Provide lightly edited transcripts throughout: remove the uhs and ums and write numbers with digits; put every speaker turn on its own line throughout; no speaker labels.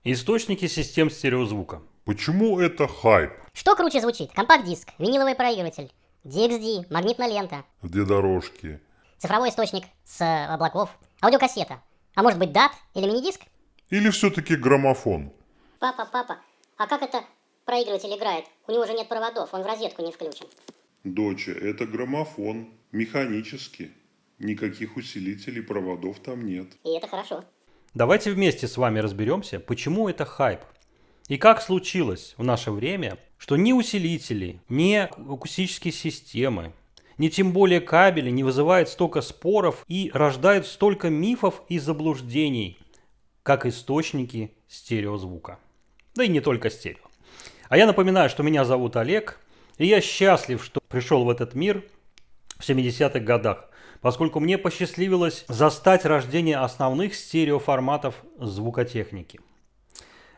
Источники систем стереозвука.
Почему это хайп?
Что круче звучит? Компакт-диск, виниловый проигрыватель, DXD, магнитная лента,
Где дорожки?
цифровой источник с облаков, аудиокассета. А может быть дат или мини-диск?
Или все-таки граммофон?
Папа, а как это проигрыватель играет? У него же нет проводов, он в розетку не включен.
Доча, это граммофон. Механически. Никаких усилителей, проводов там нет.
И это хорошо.
Давайте вместе с вами разберемся, почему это хайп. И как случилось в наше время, что ни усилители, ни акустические системы, ни тем более кабели не вызывают столько споров и рождают столько мифов и заблуждений, как источники стереозвука. Да и не только стерео. А я напоминаю, что меня зовут Олег, и я счастлив, что пришел в этот мир в 70-х годах, поскольку мне посчастливилось застать рождение основных стереоформатов звукотехники.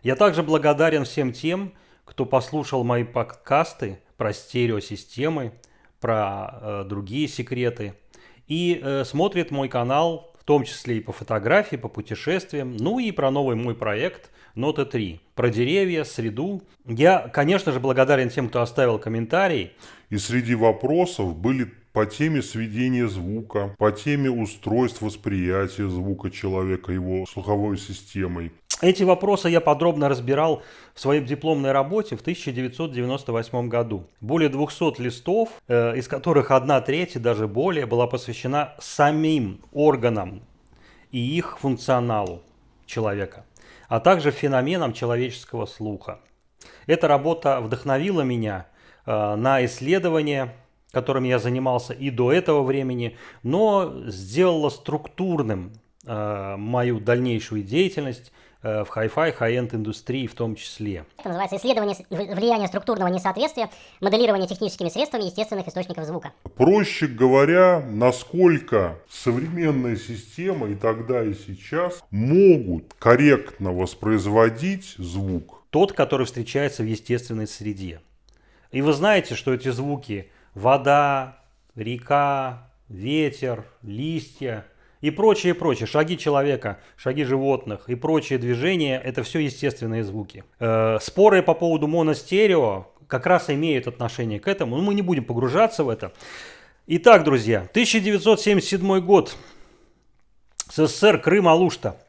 Я также благодарен всем тем, кто послушал мои подкасты про стереосистемы, про другие секреты и смотрит мой канал, в том числе и по фотографии, по путешествиям, ну и про новый мой проект Нота 3, про деревья, среду. Я, конечно же, благодарен тем, кто оставил комментарий.
И среди вопросов были по теме сведения звука, по теме устройств восприятия звука человека, его слуховой системой.
Эти вопросы я подробно разбирал в своей дипломной работе в 1998 году. Более 200 листов, из которых 1/3 и даже более была посвящена самим органам и их функционалу человека, а также феноменам человеческого слуха. Эта работа вдохновила меня на исследования, которыми я занимался и до этого времени, но сделала структурным мою дальнейшую деятельность в хай-фай, хай-энд индустрии в том числе.
Это называется исследование влияния структурного несоответствия, моделирование техническими средствами естественных источников звука.
Проще говоря, насколько современная система и тогда, и сейчас могут корректно воспроизводить звук.
Тот, который встречается в естественной среде. И вы знаете, что эти звуки – вода, река, ветер, листья и прочее, шаги человека, шаги животных и прочие движения – это все естественные звуки. Споры по поводу моностерео как раз имеют отношение к этому, но мы не будем погружаться в это. Итак, друзья, 1977 год, СССР, Крым, Алушта.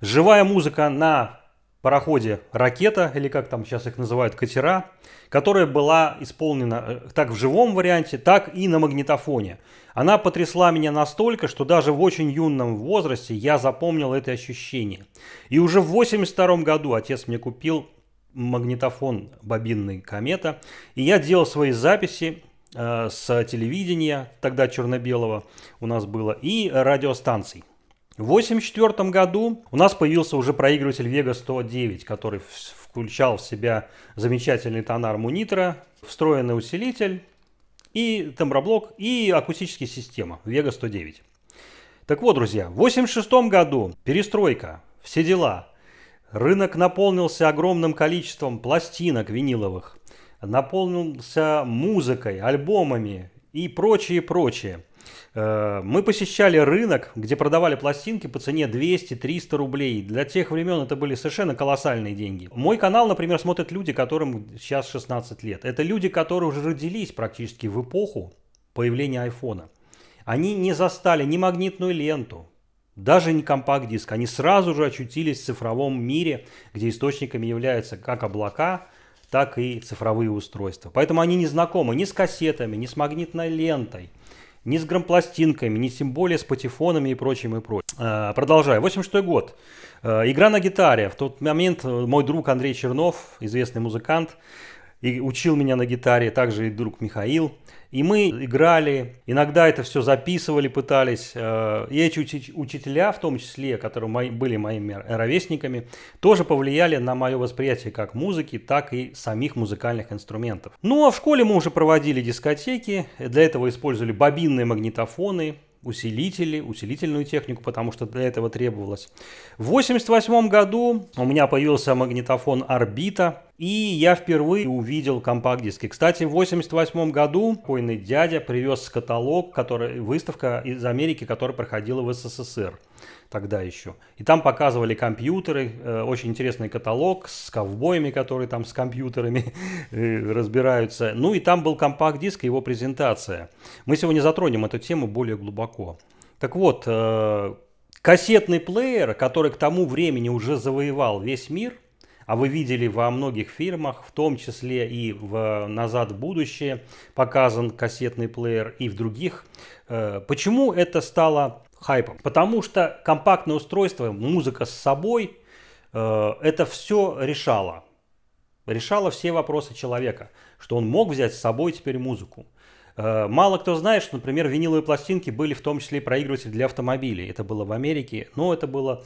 Живая музыка на пароходе «Ракета», или как там сейчас их называют, катера, которая была исполнена как в живом варианте, так и на магнитофоне. Она потрясла меня настолько, что даже в очень юном возрасте я запомнил это ощущение. И уже в 1982 году отец мне купил магнитофон бобинный «Комета», и я делал свои записи с телевидения, тогда черно-белого у нас было, и радиостанций. В 1984 году у нас появился уже проигрыватель Vega 109, который включал в себя замечательный тонарм Nitro, встроенный усилитель, и темброблок, и акустическая система Vega 109. Так вот, друзья, в 1986 году перестройка, все дела. Рынок наполнился огромным количеством пластинок виниловых, наполнился музыкой, альбомами и прочее. Мы посещали рынок, где продавали пластинки по цене 200-300 рублей. Для тех времен это были совершенно колоссальные деньги. Мой канал, например, смотрят люди, которым сейчас 16 лет. Это люди, которые уже родились практически в эпоху появления айфона. Они не застали ни магнитную ленту, даже не компакт-диск. Они сразу же очутились в цифровом мире, где источниками являются как облака, так и цифровые устройства. Поэтому они не знакомы ни с кассетами, ни с магнитной лентой, ни с грампластинками, ни тем более с патефонами и прочим. Продолжаю. 86 год. Игра на гитаре. В тот момент мой друг Андрей Чернов, известный музыкант, и учил меня на гитаре, также и друг Михаил. И мы играли, иногда это все записывали, пытались. И эти учителя, в том числе, которые были моими ровесниками, тоже повлияли на мое восприятие как музыки, так и самих музыкальных инструментов. Ну а в школе мы уже проводили дискотеки, для этого использовали бобинные магнитофоны, усилители, усилительную технику, потому что для этого требовалось. В 1988 году у меня появился магнитофон «Орбита», и я впервые увидел компакт-диски. Кстати, в 1988 году покойный дядя привез каталог, выставка из Америки, которая проходила в СССР. тогда еще. И там показывали компьютеры, очень интересный каталог с ковбоями, которые там с компьютерами разбираются. Ну и там был компакт-диск и его презентация. Мы сегодня затронем эту тему более глубоко. Так вот, кассетный плеер, который к тому времени уже завоевал весь мир, а вы видели во многих фильмах, в том числе и в «Назад в будущее» показан кассетный плеер, и в других. Почему это стало хайпом? Потому что компактное устройство, музыка с собой, это все решало. Решало все вопросы человека, что он мог взять с собой теперь музыку. Мало кто знает, что, например, виниловые пластинки были в том числе и проигрыватели для автомобилей. Это было в Америке, но это было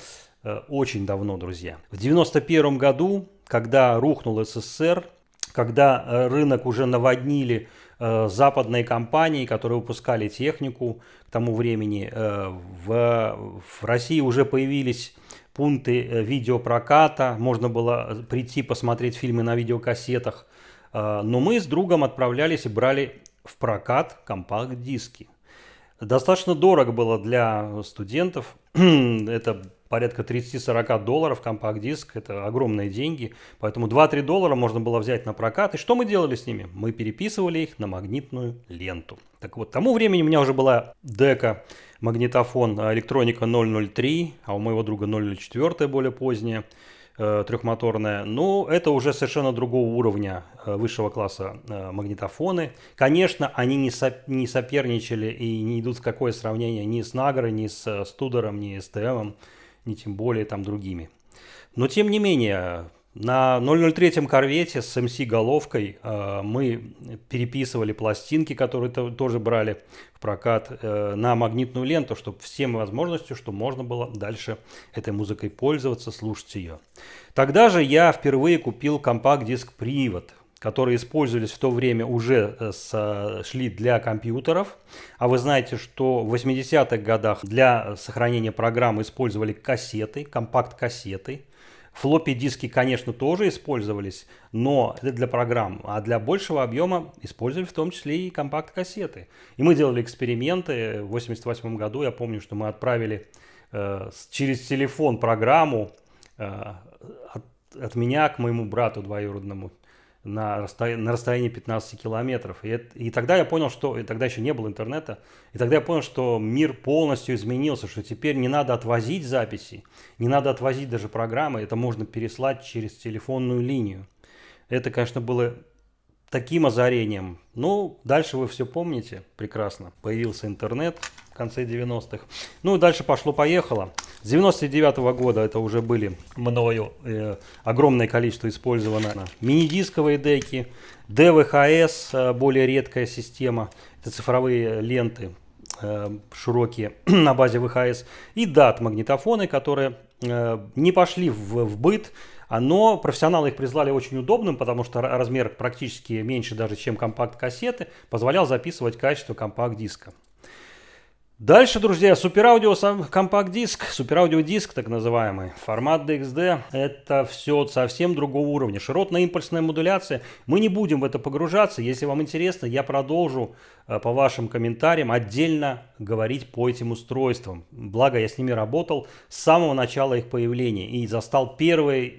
очень давно, друзья. В 1991 году, когда рухнул СССР, когда рынок уже наводнили западные компании, которые выпускали технику к тому времени, в России уже появились пункты видеопроката, можно было прийти посмотреть фильмы на видеокассетах, но мы с другом отправлялись и брали в прокат компакт-диски. Достаточно дорого было для студентов, это порядка 30-40 долларов компакт-диск, это огромные деньги, поэтому 2-3 доллара можно было взять на прокат. И что мы делали с ними? Мы переписывали их на магнитную ленту. Так вот, к тому времени у меня уже была дека, магнитофон электроника 003, а у моего друга 004 более поздняя, трехмоторная. Но это уже совершенно другого уровня, высшего класса магнитофоны. Конечно, они не соперничали и не идут в какое сравнение ни с Нагро, ни с Студером, ни с ТМом, ни тем более там другими. Но тем не менее, на 003-м корвете с МС-головкой мы переписывали пластинки, которые тоже брали в прокат, на магнитную ленту, чтобы всем возможностью, что можно было дальше этой музыкой пользоваться, слушать ее. Тогда же я впервые купил компакт-диск «Привод», которые использовались в то время уже шли для компьютеров. А вы знаете, что в 80-х годах для сохранения программ использовали кассеты, компакт-кассеты. Флоппи-диски, конечно, тоже использовались, но это для программ. А для большего объема использовали в том числе и компакт-кассеты. И мы делали эксперименты. В 1988 году я помню, что мы отправили через телефон программу от меня к моему брату двоюродному на расстоянии 15 километров. И тогда я понял, что... И тогда еще не было интернета. И тогда я понял, что мир полностью изменился, что теперь не надо отвозить записи, не надо отвозить даже программы. Это можно переслать через телефонную линию. Это, конечно, было таким озарением. Ну, дальше вы все помните прекрасно. Появился интернет в конце 90-х. Ну, и дальше пошло-поехало. С 99-го года это уже были мною огромное количество использовано мини-дисковые деки, DVHS, более редкая система, это цифровые ленты широкие на базе VHS, и DAT-магнитофоны, которые не пошли в быт, но профессионалы их признали очень удобным, потому что размер практически меньше даже, чем компакт-кассеты, позволял записывать качество компакт-диска. Дальше, друзья, супераудио компакт-диск, супераудиодиск так называемый, формат DXD, это все совсем другого уровня. Широтно-импульсная модуляция, мы не будем в это погружаться, если вам интересно, я продолжу по вашим комментариям отдельно говорить по этим устройствам. Благо, я с ними работал с самого начала их появления и застал первые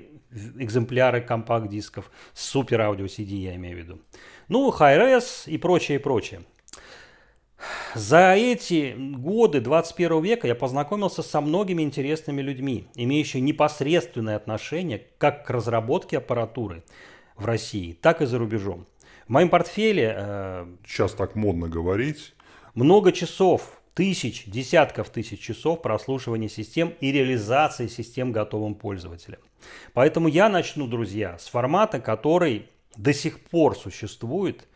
экземпляры компакт-дисков с супераудио CD, я имею в виду. Ну, Hi-Res и прочее, прочее. За эти годы 21 века я познакомился со многими интересными людьми, имеющими непосредственное отношение как к разработке аппаратуры в России, так и за рубежом. В моем портфеле
Сейчас так модно говорить.
много часов, десятков тысяч часов прослушивания систем и реализации систем готовым пользователям. Поэтому я начну, друзья, с формата, который до сих пор существует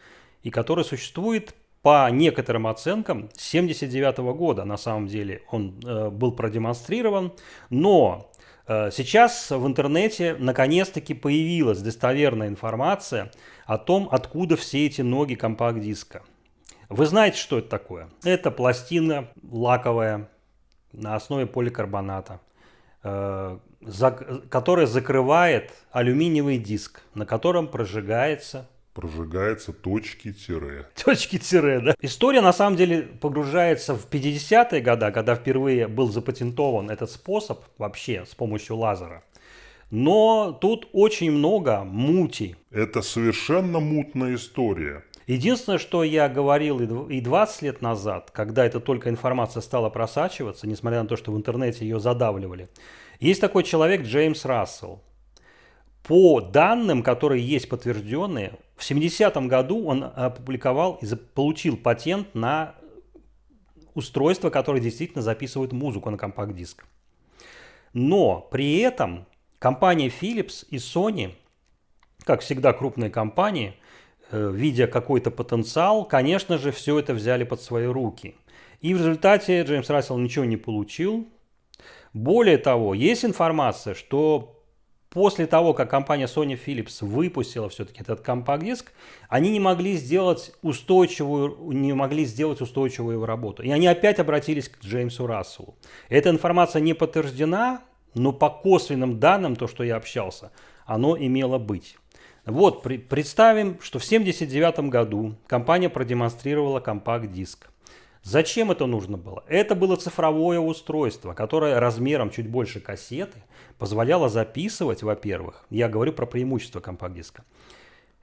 и который существует по некоторым оценкам с 1979 года. На самом деле он был продемонстрирован, но сейчас в интернете наконец-таки появилась достоверная информация о том, откуда все эти ноги компакт-диска. Вы знаете, что это такое? Это пластина лаковая на основе поликарбоната, которая закрывает алюминиевый диск, на котором прожигается
прожигается точки-тире.
Точки-тире, да. История на самом деле погружается в 50-е годы, когда впервые был запатентован этот способ вообще с помощью лазера. Но тут очень много мути.
Это совершенно мутная история.
Единственное, что я говорил и 20 лет назад, когда эта только информация стала просачиваться, несмотря на то, что в интернете ее задавливали, есть такой человек Джеймс Рассел. По данным, которые есть подтвержденные, в 70-м году он опубликовал и получил патент на устройство, которое действительно записывает музыку на компакт-диск. Но при этом компания Philips и Sony, как всегда крупные компании, видя какой-то потенциал, конечно же, все это взяли под свои руки. И в результате Джеймс Рассел ничего не получил. Более того, есть информация, что после того, как компания Sony Philips выпустила все-таки этот компакт-диск, они не могли сделать устойчивую его работу. И они опять обратились к Джеймсу Расселу. Эта информация не подтверждена, но по косвенным данным, то, что я общался, оно имело быть. Вот, представим, что в 1979 году компания продемонстрировала компакт-диск. Зачем это нужно было? Это было цифровое устройство, которое размером чуть больше кассеты позволяло записывать, во-первых, я говорю про преимущество компакт-диска.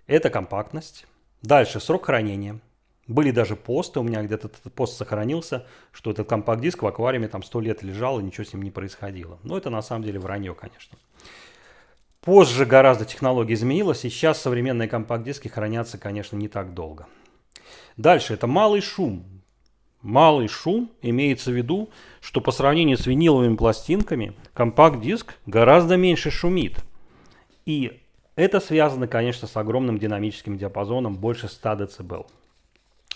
Это компактность. Дальше срок хранения. Были даже посты, у меня где-то этот пост сохранился, что этот компакт-диск в аквариуме там 100 лет лежал и ничего с ним не происходило. Но это на самом деле вранье, конечно. Позже гораздо технология изменилась, и сейчас современные компакт-диски хранятся, конечно, не так долго. Дальше, это малый шум. Малый шум имеется в виду, что по сравнению с виниловыми пластинками компакт-диск гораздо меньше шумит. И это связано, конечно, с огромным динамическим диапазоном, больше 100 дБ.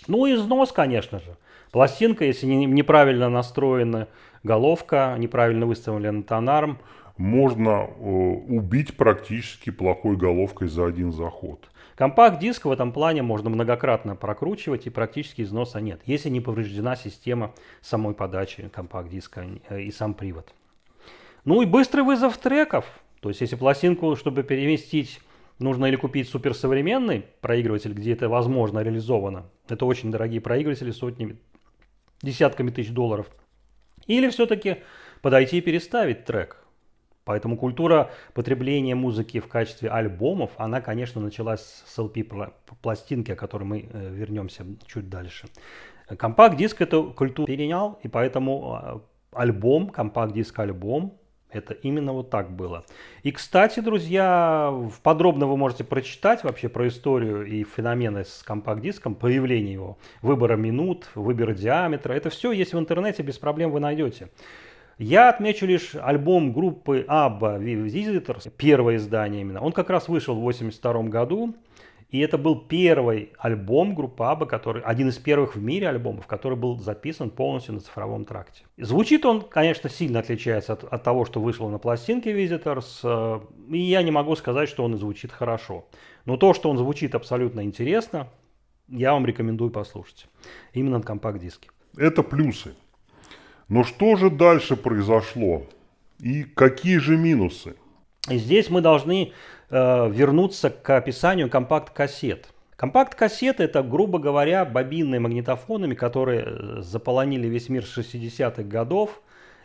Ну и износ, конечно же. Пластинка, если неправильно настроена головка, неправильно выставлен тонарм,
можно убить практически плохой головкой за один заход.
Компакт-диск в этом плане можно многократно прокручивать, и практически износа нет, если не повреждена система самой подачи компакт-диска и сам привод. Ну и быстрый вызов треков. То есть если пластинку, чтобы переместить, нужно или купить суперсовременный проигрыватель, где это возможно реализовано. Это очень дорогие проигрыватели, сотнями, десятками тысяч долларов. Или все-таки подойти и переставить трек. Поэтому культура потребления музыки в качестве альбомов, она, конечно, началась с LP-пластинки, о которой мы вернемся чуть дальше. Компакт-диск эту культуру перенял, и поэтому альбом, компакт-диск-альбом, это именно вот так было. И, кстати, друзья, подробно вы можете прочитать вообще про историю и феномены с компакт-диском, появление его, выбора минут, выбора диаметра. Это все есть в интернете, без проблем вы найдете. Я отмечу лишь альбом группы ABBA Visitors, первое издание именно. Он как раз вышел в 1982 году. И это был первый альбом группы ABBA, один из первых в мире альбомов, который был записан полностью на цифровом тракте. Звучит он, конечно, сильно отличается от того, что вышло на пластинке Visitors. И я не могу сказать, что он звучит хорошо. Но то, что он звучит абсолютно интересно, я вам рекомендую послушать. Именно на компакт-диске.
Это плюсы. Но что же дальше произошло? И какие же минусы?
И здесь мы должны вернуться к описанию компакт-кассет. Компакт-кассеты — это, грубо говоря, бобинные магнитофонами, которые заполонили весь мир с 60-х годов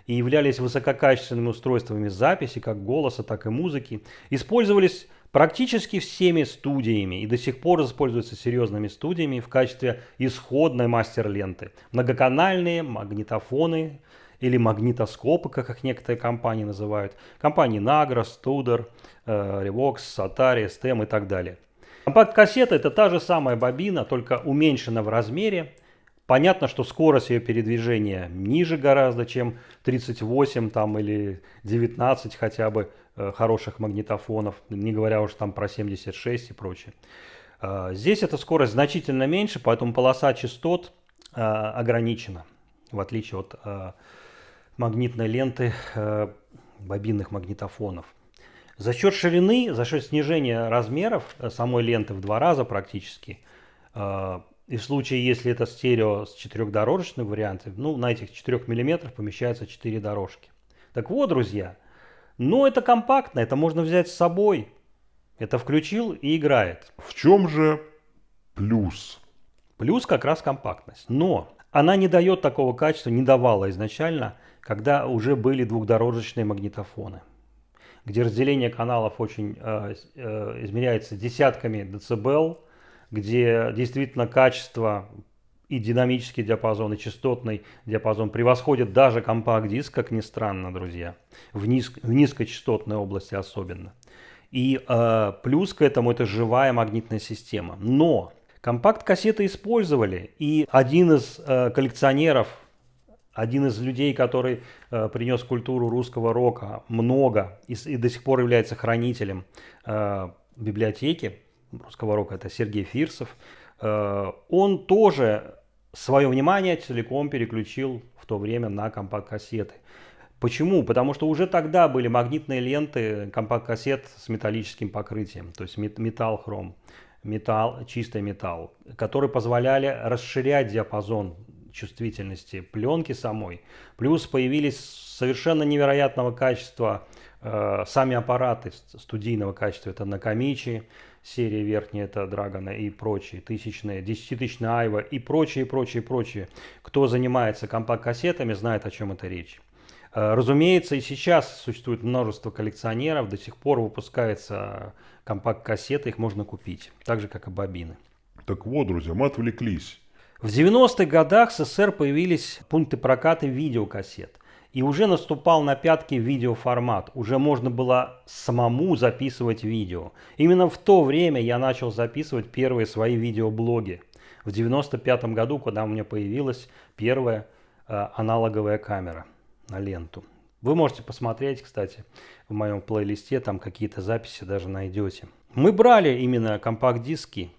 и являлись высококачественными устройствами записи, как голоса, так и музыки. Использовались практически всеми студиями и до сих пор используются серьезными студиями в качестве исходной мастер-ленты. Многоканальные магнитофоны или магнитоскопы, как их некоторые компании называют. Компании Nagra, Studer, Revox, Atari, STEM и так далее. Компакт-кассета — это та же самая бобина, только уменьшена в размере. Понятно, что скорость ее передвижения ниже гораздо, чем 38 там, или 19 хотя бы хороших магнитофонов, не говоря уж там про 76 и прочее. Здесь эта скорость значительно меньше, поэтому полоса частот ограничена, в отличие от магнитной ленты бобинных магнитофонов. За счет ширины, за счет снижения размеров самой ленты в 2 раза практически, и в случае, если это стерео с 4-дорожечным вариантом, на этих 4 мм помещаются 4 дорожки. Так вот, друзья, это компактно, это можно взять с собой. Это включил и играет.
В чем же плюс?
Плюс как раз компактность. Но она не дает такого качества, не давала изначально, когда уже были двухдорожечные магнитофоны, где разделение каналов очень измеряется десятками децибел, где действительно качество и динамический диапазон, и частотный диапазон превосходят даже компакт-диск, как ни странно, друзья, в низкочастотной области особенно. И плюс к этому это живая магнитная система. Но компакт-кассеты использовали, и один из коллекционеров, один из людей, который принес культуру русского рока много и до сих пор является хранителем библиотеки русского рока, это Сергей Фирсов, он тоже свое внимание целиком переключил в то время на компакт-кассеты. Почему? Потому что уже тогда были магнитные ленты компакт-кассет с металлическим покрытием, то есть металл-хром, чистый металл, которые позволяли расширять диапазон чувствительности пленки самой. Плюс появились совершенно невероятного качества сами аппараты студийного качества. Это Накамичи, серия верхняя, это Драгона и прочие, тысячные, 10-тысячные Айва и прочие. Кто занимается компакт-кассетами, знает, о чем это речь. Разумеется, и сейчас существует множество коллекционеров, до сих пор выпускаются компакт-кассеты, их можно купить, так же, как и бобины.
Так вот, друзья, мы отвлеклись.
В 90-х годах в СССР появились пункты проката видеокассет. И уже наступал на пятки видеоформат. Уже можно было самому записывать видео. Именно в то время я начал записывать первые свои видеоблоги. В 95-м году, когда у меня появилась первая аналоговая камера на ленту. Вы можете посмотреть, кстати, в моем плейлисте, там какие-то записи даже найдете. Мы брали именно компакт-диски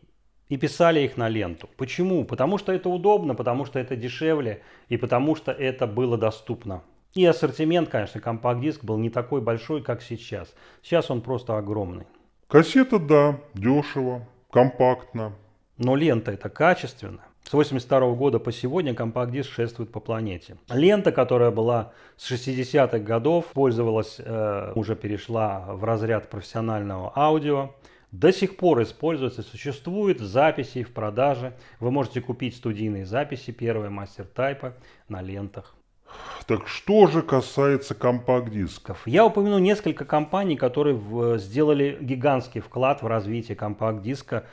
и писали их на ленту. Почему? Потому что это удобно, потому что это дешевле и потому что это было доступно. И ассортимент, конечно, компакт-диск был не такой большой, как сейчас. Сейчас он просто огромный.
Кассета, да, дешево, компактно.
Но лента это качественно. С 1982 года по сегодня компакт-диск шествует по планете. Лента, которая была с 60-х годов, пользовалась, уже перешла в разряд профессионального аудио. До сих пор используется, существует записи в продаже. Вы можете купить студийные записи первые мастер-тайпа на лентах.
Так что же касается компакт-дисков?
Я упомяну несколько компаний, которые сделали гигантский вклад в развитие компакт-диска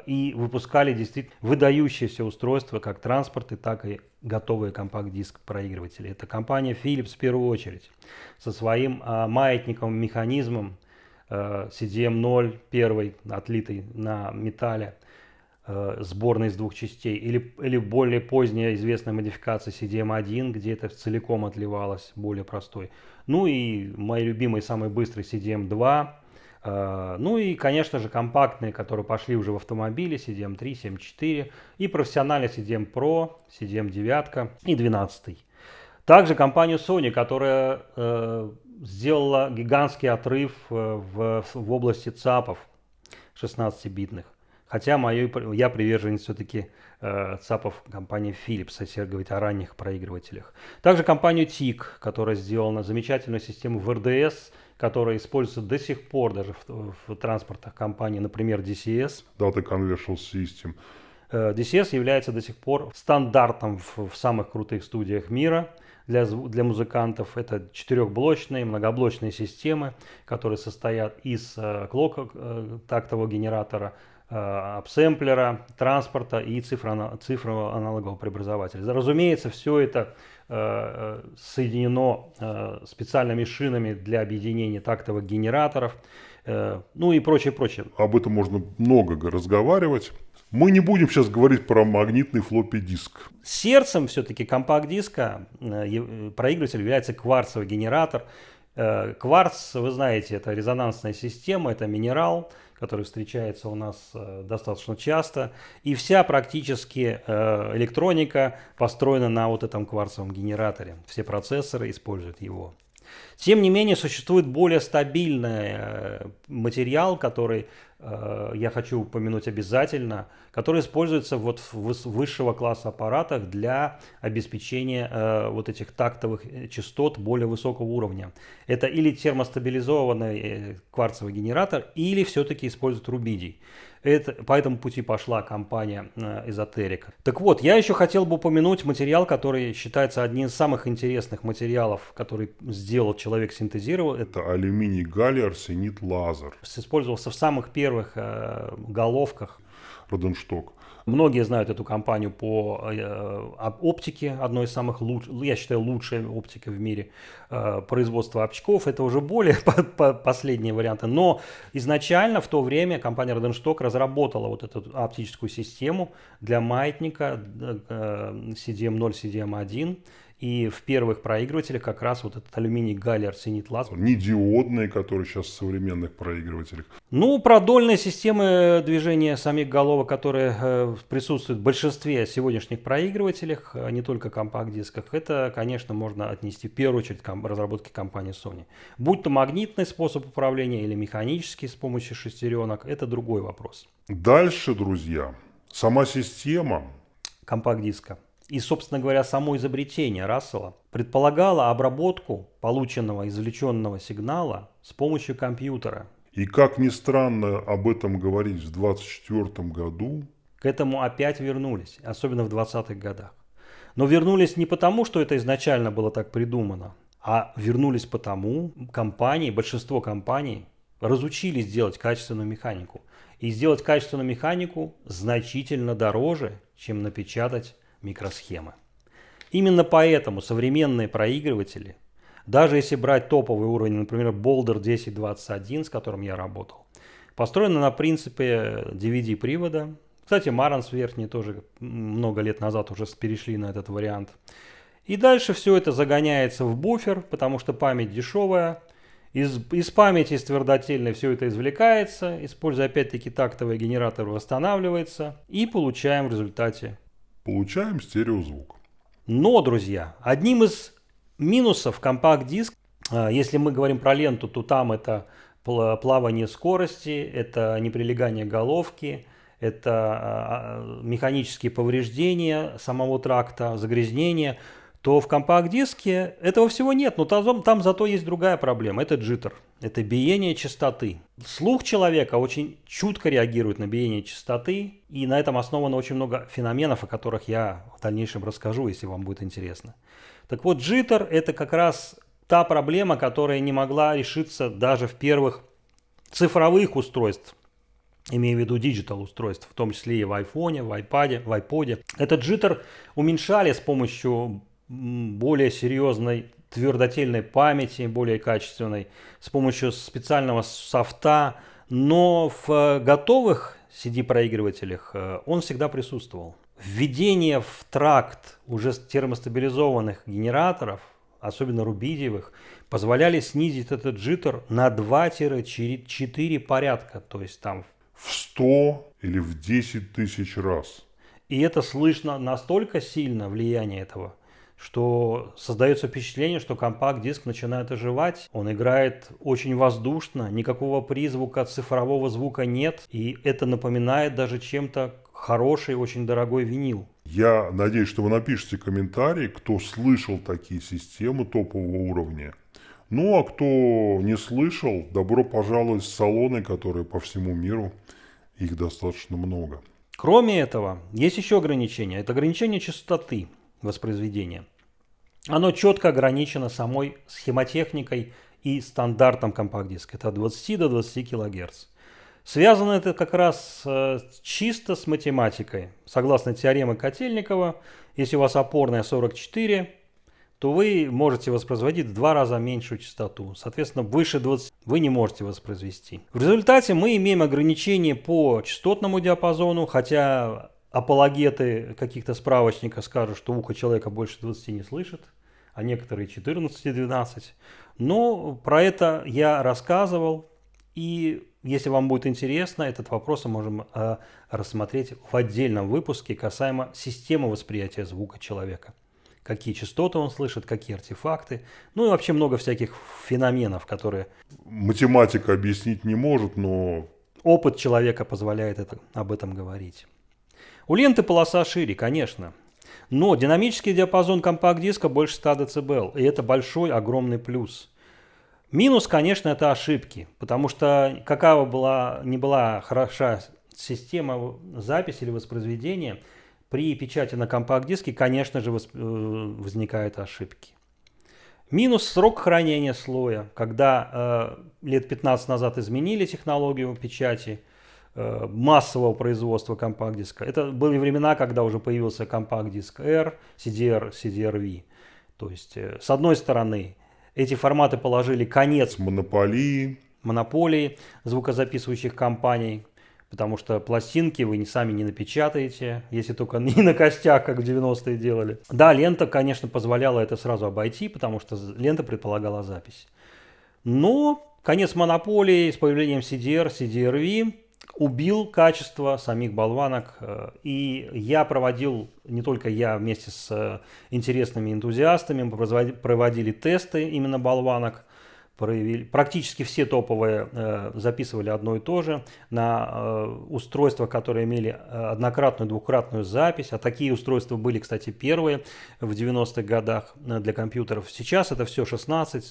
и выпускали действительно выдающиеся устройства, как транспорты, так и готовые компакт-диск проигрыватели. Это компания Philips в первую очередь со своим маятниковым механизмом CDM-0, первый, отлитый на металле, сборный из двух частей, или более поздняя известная модификация CDM-1, где это целиком отливалось, более простой. Ну и мой любимый, самый быстрый CDM-2. Ну и, конечно же, компактные, которые пошли уже в автомобиле, CDM-3, CDM-4 и профессиональный CDM Pro, CDM-9 и 12. Также компанию Sony, которая сделала гигантский отрыв в области ЦАПов 16-битных. Хотя я приверженец все-таки ЦАПов компании Philips, если говорить о ранних проигрывателях. Также компанию TIC, которая сделала замечательную систему в РДС, которая используется до сих пор даже в транспортах компании, например, DCS.
Data Conversion System.
DCS является до сих пор стандартом в самых крутых студиях мира для музыкантов. Это четырехблочные, многоблочные системы, которые состоят из тактового генератора, апсэмплера, транспорта и цифрового аналогового преобразователя. Разумеется, все это соединено специальными шинами для объединения тактовых генераторов, ну и прочее.
Об этом можно много разговаривать. Мы не будем сейчас говорить про магнитный флоппи-диск.
Сердцем все-таки компакт-диска проигрыватель является кварцевый генератор. Кварц, вы знаете, это резонансная система, это минерал, который встречается у нас достаточно часто. И вся практически электроника построена на вот этом кварцевом генераторе. Все процессоры используют его. Тем не менее, существует более стабильный материал, который я хочу упомянуть обязательно, которые используются вот в высшего класса аппаратах для обеспечения вот этих тактовых частот более высокого уровня. Это или термостабилизованный кварцевый генератор, или все-таки используют рубидий. По этому пути пошла компания Esoteric. Так вот, я еще хотел бы упомянуть материал, который считается одним из самых интересных материалов, который сделал человек, синтезировал.
Это алюминий, галлий, арсенит, лазер.
Использовался в самых первых головках.
Роденшток.
Многие знают эту компанию по оптике, одной из самых лучших, я считаю, лучшая оптика в мире производства очков. Это уже более последние варианты. Но изначально в то время компания Rodenstock разработала вот эту оптическую систему для маятника CDM0, CDM1. И в первых проигрывателях как раз вот этот алюминий, галлий, арсенит, лазер.
Не диодные, которые сейчас в современных проигрывателях.
Ну, продольные системы движения самих головок, которые присутствуют в большинстве сегодняшних проигрывателях, не только компакт-дисках, это, конечно, можно отнести в первую очередь к разработке компании Sony. Будь то магнитный способ управления или механический с помощью шестеренок, это другой вопрос.
Дальше, друзья, сама система
компакт-диска и, собственно говоря, само изобретение Рассела предполагало обработку полученного, извлеченного сигнала с помощью компьютера.
И как ни странно об этом говорить в 1924 году,
к этому опять вернулись, особенно в 20-х годах. Но вернулись не потому, что это изначально было так придумано, а вернулись потому, большинство компаний разучились делать качественную механику. И сделать качественную механику значительно дороже, чем напечатать микросхемы. Именно поэтому современные проигрыватели, даже если брать топовый уровень, например, Boulder 1021, с которым я работал, построены на принципе DVD-привода. Кстати, Marantz верхние тоже много лет назад уже перешли на этот вариант. И дальше все это загоняется в буфер, потому что память дешевая. Из памяти, из твердотельной все это извлекается, используя опять-таки тактовый генератор, восстанавливается. И получаем в результате.
Получаем стереозвук.
Но, друзья, одним из минусов компакт-диск, если мы говорим про ленту, то там это плавание скорости, это неприлегание головки, это механические повреждения самого тракта, загрязнения, то в компакт-диске этого всего нет. Но там зато есть другая проблема. Это джиттер. Это биение частоты. Слух человека очень чутко реагирует на биение частоты. И на этом основано очень много феноменов, о которых я в дальнейшем расскажу, если вам будет интересно. Так вот, джиттер – это как раз та проблема, которая не могла решиться даже в первых цифровых устройствах. Имею в виду диджитал устройств, в том числе и в айфоне, в айпаде, в айподе. Этот джиттер уменьшали с помощью более серьезной твердотельной памяти, более качественной, с помощью специального софта. Но в готовых CD-проигрывателях он всегда присутствовал. Введение в тракт уже термостабилизованных генераторов, особенно рубидиевых, позволяли снизить этот джиттер на 2-4 порядка, то есть там
в 100 или в 10 тысяч раз.
И это слышно настолько сильно, влияние этого, что создается впечатление, что компакт-диск начинает оживать. Он играет очень воздушно, никакого призвука цифрового звука нет. И это напоминает даже чем-то хороший, очень дорогой винил.
Я надеюсь, что вы напишите комментарий, кто слышал такие системы топового уровня. Ну а кто не слышал, добро пожаловать в салоны, которые по всему миру, их достаточно много.
Кроме этого, есть еще ограничение. Это ограничение частоты воспроизведения. Оно четко ограничено самой схемотехникой и стандартом компакт-диска. Это от 20 до 20 кГц. Связано это как раз чисто с математикой. Согласно теореме Котельникова, если у вас опорная 44, то вы можете воспроизводить в 2 раза меньшую частоту. Соответственно, выше 20 вы не можете воспроизвести. В результате мы имеем ограничение по частотному диапазону, хотя апологеты каких-то справочников скажут, что ухо человека больше 20 не слышит, а некоторые 14-12. Но про это я рассказывал. И если вам будет интересно, этот вопрос мы можем рассмотреть в отдельном выпуске касаемо системы восприятия звука человека. Какие частоты он слышит, какие артефакты. Ну и вообще много всяких феноменов, которые...
Математика объяснить не может, но
Опыт человека позволяет об этом говорить. У ленты полоса шире, конечно. Но динамический диапазон компакт-диска больше 100 дБ, и это большой, огромный плюс. Минус, конечно, это ошибки, потому что какая бы ни была хороша система записи или воспроизведения, при печати на компакт-диске, конечно же, возникают ошибки. Минус срок хранения слоя. Когда лет 15 назад изменили технологию печати массового производства компакт-диска, это были времена, когда уже появился компакт-диск R, CDR, CDR-V. То есть, с одной стороны, эти форматы положили конец монополии звукозаписывающих компаний, потому что пластинки вы сами не напечатаете, если только не на костях, как в 90-е делали. Да, лента, конечно, позволяла это сразу обойти, потому что лента предполагала запись. Но конец монополии с появлением CDR, CDR-V убил качество самих болванок. И я проводил, не только я, вместе с интересными энтузиастами, мы проводили тесты именно болванок. Практически все топовые записывали одно и то же на устройства, которые имели однократную, двукратную запись. А такие устройства были, кстати, первые в 90-х годах для компьютеров. Сейчас это все 16,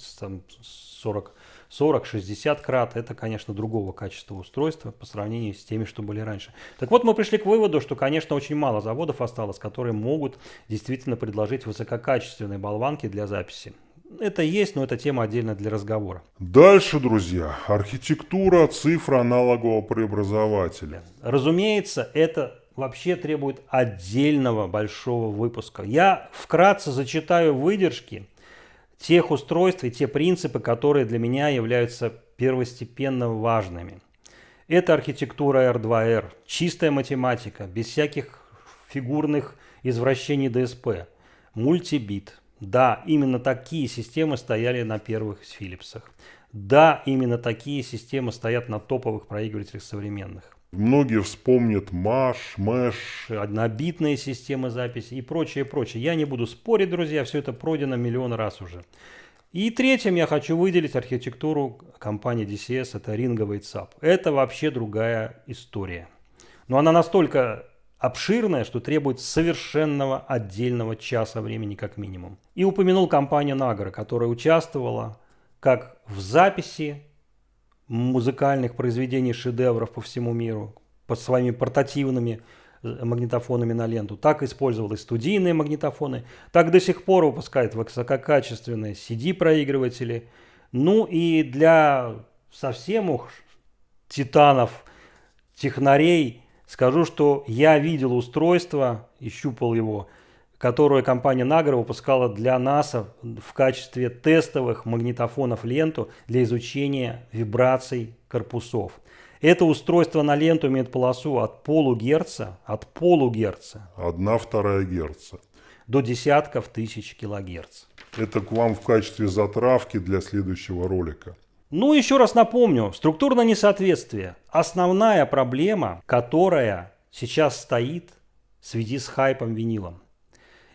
40, 60 крат. Это, конечно, другого качества устройства по сравнению с теми, что были раньше. Так вот, мы пришли к выводу, что, конечно, очень мало заводов осталось, которые могут действительно предложить высококачественные болванки для записи. Это есть, но это тема отдельно для разговора.
Дальше, друзья, архитектура цифра аналогового преобразователя.
Разумеется, это вообще требует отдельного большого выпуска. Я вкратце зачитаю выдержки тех устройств и те принципы, которые для меня являются первостепенно важными. Это архитектура R2R, чистая математика, без всяких фигурных извращений DSP, мультибит. Да, именно такие системы стояли на первых Philips'ах. Да, именно такие системы стоят на топовых проигрывателях современных.
Многие вспомнят Mesh,
однобитные системы записи и прочее, прочее. Я не буду спорить, друзья, все это пройдено миллион раз уже. И третьим я хочу выделить архитектуру компании DCS, это ринговый ЦАП. Это вообще другая история. Но она настолько обширная, что требует совершенного отдельного часа времени как минимум. И упомянул компанию Nagra, которая участвовала как в записи музыкальных произведений, шедевров по всему миру, под своими портативными магнитофонами на ленту, так использовала и студийные магнитофоны, так до сих пор выпускает высококачественные CD-проигрыватели. Ну и для совсем уж титанов, технарей, скажу, что я видел устройство и щупал его, которое компания Nagra выпускала для НАСА в качестве тестовых магнитофонов ленту для изучения вибраций корпусов. Это устройство на ленту имеет полосу от полугерца,
1/2 герца,
до десятков тысяч килогерц.
Это к вам в качестве затравки для следующего ролика.
Ну, еще раз напомню, структурное несоответствие. Основная проблема, которая сейчас стоит в связи с хайпом винилом.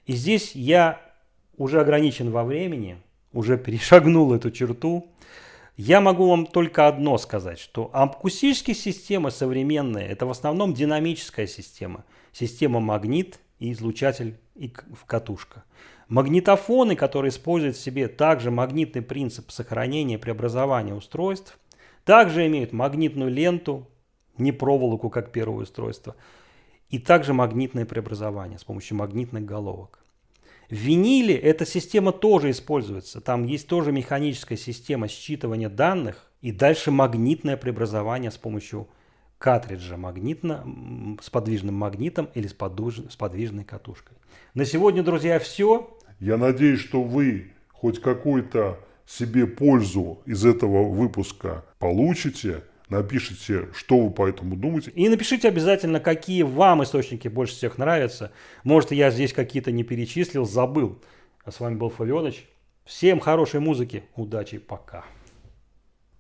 И здесь я уже ограничен во времени, уже перешагнул эту черту. Я могу вам только одно сказать, что акустические системы современные, это в основном динамическая система. Система магнит и излучатель и катушка. Магнитофоны, которые используют в себе также магнитный принцип сохранения и преобразования устройств, также имеют магнитную ленту, не проволоку, как первое устройство, и также магнитное преобразование с помощью магнитных головок. В виниле эта система тоже используется. Там есть тоже механическая система считывания данных и дальше магнитное преобразование с помощью картриджа с подвижным магнитом или с подвижной катушкой. На сегодня, друзья, все.
Я надеюсь, что вы хоть какую-то себе пользу из этого выпуска получите. Напишите, что вы по этому думаете.
И напишите обязательно, какие вам источники больше всех нравятся. Может, я здесь какие-то не перечислил, забыл. А с вами был Фалионыч. Всем хорошей музыки, удачи, пока.